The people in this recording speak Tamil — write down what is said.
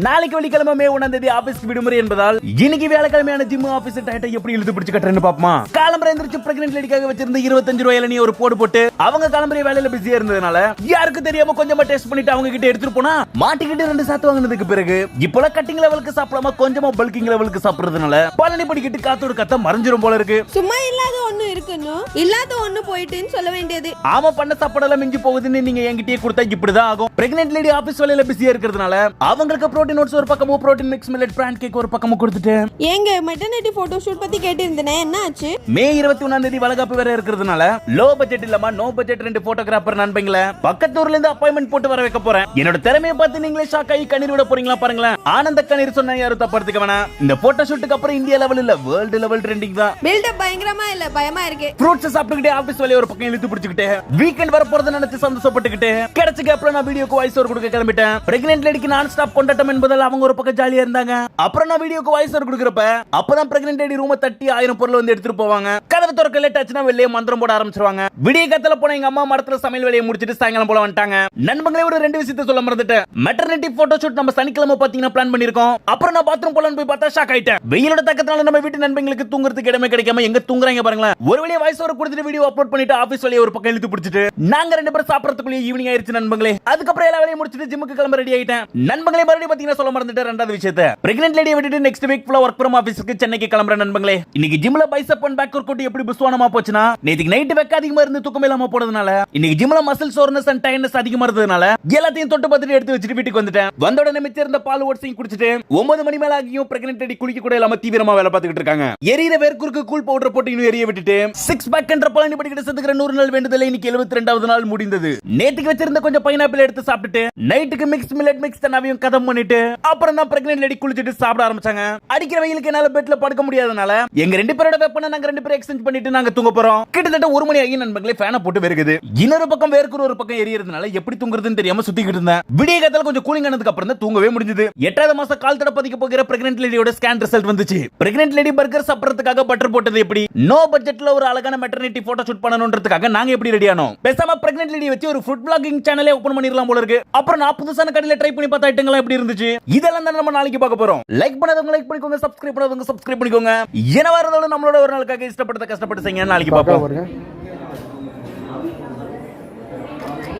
நாளைக்கு வெள்ளிக்கிழமை மே 1 தேதி ஆபீஸ்க்கு விடுமுறை என்பதால் இன்னைக்கு வேலைக்கிழமையான ஜிம் ஆபீஸ் டைட்டை எப்படி இழுத்து பிடிச்சு கட்டுறேன்னு பாப்போமா. காலம்பரை எந்திரிச்சு பிரெக்னன்ட் லேடிக்காக வச்சிருந்த 25 ரூபாயில நீ ஒரு போடு போட்டு அவங்க காலம்பரை வேலையில பிஸியா இருந்ததுனால யாருக்கும் தெரியாம கொஞ்சமா டெஸ்ட் பண்ணிட்டு அவங்க கிட்ட எடுத்துட்டு போனா மாட்டிக்கிட்டு 2 சாத்து வாங்கினதுக்கு பிறகு இப்போல கட்டிங் லெவலுக்கு சாப்பிடாம கொஞ்சமா பல்கிங் லெவலுக்கு சாப்பிடுறதுனால பழனி படிக்கிட்டு காத்தோட கத்த மறைஞ்சிரும் போல இருக்கு. சும்மா இல்லாத ஒண்ணு இருக்குன்னு இல்லாத ஒண்ணு போயிட்டுன்னு சொல்ல வேண்டியது. ஆமா, பண்ண சாப்பாடெல்லாம் மிஞ்சி போகுதுன்னு நீங்க என்கிட்டயே கொடுத்தா இப்படிதான் ஆகும். பிரெக்னன்ட் லேடி ஆபீஸ் வேலையில பிஸியா இருக்கிறதுனால அவங்களுக்கு புரோட்டீன் ஓட்ஸ் ஒரு பக்கமும் protein mix millet brand cake ஒரு பக்கமும் கொடுத்துட்டு ஏங்க மெட்டர்னிட்டி போட்டோ ஷூட் பத்தி கேட்டிருந்தேனே, என்ன ஆச்சு? மே 21 தேதி வளகாப்பு வேற இருக்கிறதுனால லோ பட்ஜெட் இல்லாம நோ பட்ஜெட் 2 போட்டோகிராஃபர் நண்பங்கள பக்கத்து ஊர்ல இருந்து அப்பாயின்மெண்ட் போட்டு வர வைக்க போறேன். என்னோட திறமையை பார்த்து நீங்களே ஷாக் ஆகி கண்ணீர் விட போறீங்களா பாருங்களேன். ஆனந்த கண்ணீர் சொன்னா யாரும் தப்படுத்துக்க வேணாம். இந்த போட்டோ ஷூட்டுக்கு அப்புறம் இந்தியா லெவல் இல்ல வேர்ல்ட் லெவல் ட்ரெண்டிங் தான். பில்டப் பயங்கரமா இல்ல, பயமா இருக்கு. ஃப்ரூட்ஸ் சாப்பிட்டுக்கிட்டே ஆபீஸ் வேலைய ஒரு பக்கம் இழுத்து பிடிச்சிக்கிட்டு வீக்கெண்ட் வர போறத நினைச்சு சந்தோஷப்பட்டுக்கிட்டு கிடைச்ச கேப்ல நான் வீடியோக்கு வாய்ஸ் ஓவர் கொடுக்க கிளம்பிட்டேன். பிரெக்னன்ட் லேடிக்கு நான் ஸ்டாப் கொண்டாட்டம் என்பதால் அவங்க ஒரு பக்கம் ஜாலியா இருந்தாங்க. அப்புறம் நான் வீடியோக்கு வாய்ஸ் ஓவர் கொடுக்கறப்ப அப்பதான் பிரெக்னன்ட் லேடி ரூமை தட்டி 1000 பொருள் வந்து எடுத்துட்டு போவாங்க. கதவு திறக்க லேட் ஆச்சுன்னா வெளியே மந்திரம் போட ஆரம்பிச்சிருவாங்க. விடிய கத்தல போன எங்க அம்மா மரத்துல சமையல் வேலையை முடிச்சிட்டு சாயங்காலம் போல வந்துட்டாங்க. நண்பங்களே ஒரு 2 விஷயத்தை சொல்ல மறந்துட்டேன். மெட்டர்னிட்டி போட்டோ ஷூட் நம்ம சனிக்கிழமை பாத்தீங்கன்னா பிளான் பண்ணிருக்கோம். அப்புறம் நான் பாத்ரூம் போலான்னு போய் பார்த்தா ஷாக் ஆயிட்டேன். வெயிலோட தாக்கத்தால நம்ம வீட்டு நண்பங்களுக்கு தூங்குறதுக்கு இடமே கிடைக்காம எங்க தூங்குறாங்க பாருங்களேன். ஒரு வழியா வாய்ஸ் ஓவர் கொடுத்துட்டு வீடியோ அப்லோட் பண்ணிட்டு ஆபீஸ் வேலையை ஒரு பக்கம் இழுத்து பிடிச்சிட்டு நாங்க 2 பேரும் சாப்பிடறதுக்குள்ளே ஈவினிங் ஆயிருச்சு நண்பங்களே. அதுக்கப்புறம் எல்லா வேலையும் முடிச்சிட்டு ஜிம்முக்கு கிளம்ப ரெடி ஆயிட்டேன். நண்பங்களே மறுபடியும் பாத்தீங்கன்னா சொல்ல மறந்துட்டேன் 2வது விஷயத்தை. பிரெக்னன்ட் லேடியை விட்டுட்டு நெக்ஸ்ட் வீக் ஃபுல்லா வர்க் ஃப்ரம் ஆபீஸ்க்கு சென்னைக்கு கிளம்புற நண்பங்களே. இன்னைக்கு ஜிம்ல bicep and back work out எப்படி புஸ்வானமா போச்சுனா நேத்துக்கு நைட் வெக்க அதிகமா இருந்து தூக்கம் இல்லாம போனதுனால இன்னைக்கு ஜிம்ல மசில் சோர்னஸ் அண்ட் டயர்னஸ் அதிகமா இருந்ததுனால எல்லாத்தையும் தொட்டு பார்த்துட்டு எடுத்து வச்சிட்டு வீட்டுக்கு வந்துட்டேன். வந்த உடனே மிச்சம் இருந்த பால் ஓட்ஸையும் குடிச்சிட்டு 9 மணி மேல ஆகியும் பிரெக்னன்ட் லேடி குளிக்க கூட இல்லாம தீவிரமா வேலை பார்த்துக்கிட்டு இருக்காங்க. எரியிற வேர்க்குருக்கு கூல் பவுடர் போட்டு இன்னும் எரிய விட்டுட்டு 6 பேக் என்ற பழனி படிக்கிட்டு செத்துக்கிற 100 நாள் வேண்டுதல் இன்னைக்கு 72வது நாள் முடிந்தது. நேத்துக்கு வச்சிருந்த கொஞ்சம் பைனாப்பிள் எடுத்து சாப்பிட்டுட்டு நைட்டுக்கு மிக்ஸ் மில்லட் மிக்ஸ் தனாவையும் கதம் பண்ணிட்டு அப்புறம் தான் பிரெக்னன்ட் லேடி குளிச்சிட்டு சாப்பிட ஆரம்பிச்சாங்க. அடிக்கிற வெயிலுக்கு என்னால பெட்ல படுக்க முடியாதனால எங்க 2 பேரோட வெப்பனை நாங்க 2 பேரும் எக்ஸ்சேஞ்ச் பண்ணிட்டு நாங்க தூங்க போறோம். கிட்டத்தட்ட 1 மணி ஆகி நண்பர்களே ஃபேனை போட்டு வெறுக்குது. இன்னொரு பக்கம் வேர்க்குற ஒரு பக்கம் எரியறதுனால எப்படி தூங்குறதுன்னு தெரியாம சுத்திக்கிட்டு இருந்தேன். விடிய காத்தால கொஞ்சம் கூலிங் ஆனதுக்கு அப்புறம் தான் தூங்கவே முடிஞ்சது. 8வது மாசம் கால் தட பதிக்க போகிற பிரெக்னன்ட் லேடியோட ஸ்கேன் ரிசல்ட் வந்துச்சு. பிரெக்னன்ட் லேடி பர்கர் சாப்பிடுறதுக்காக பட்டர் போட்டது எப்படி, நோ பட்ஜெட்ல ஒரு அழகான மெட்டர்னிட்டி போட்டோ ஷூட் பண்ணணும்ன்றதுக்காக நாங்க எப்படி ரெடி ஆனோம். பேசாம பிரெக்னன்ட் லேடி வச்சு ஒரு ஃபுட் vlogging சேனலே ஓபன் பண்ணிரலாம் போல இருக்கு. அப்புறம் நான் புதுசான கடையில ட்ரை பண்ணி பார்த்த ஐட்டங்கள் எப்படி இருந்துச்சு இதெல்லாம் தான் நம்ம நாளைக்கு பார்க்க போறோம். லைக் பண்ணாதவங்க லைக் பண்ணிக்கோங்க, சப்ஸ்கிரைப் பண்ணாதவங்க சப்ஸ்கிரைப் பண்ணிக்கோங்க. என்ன வரதாலும் நம்மளோட ஒரு நாளுக்காக இஷ்டப்பட்டு கஷ்டப்பட்டு செய்யுங்க. நாளைக்கு பார்ப்போம்.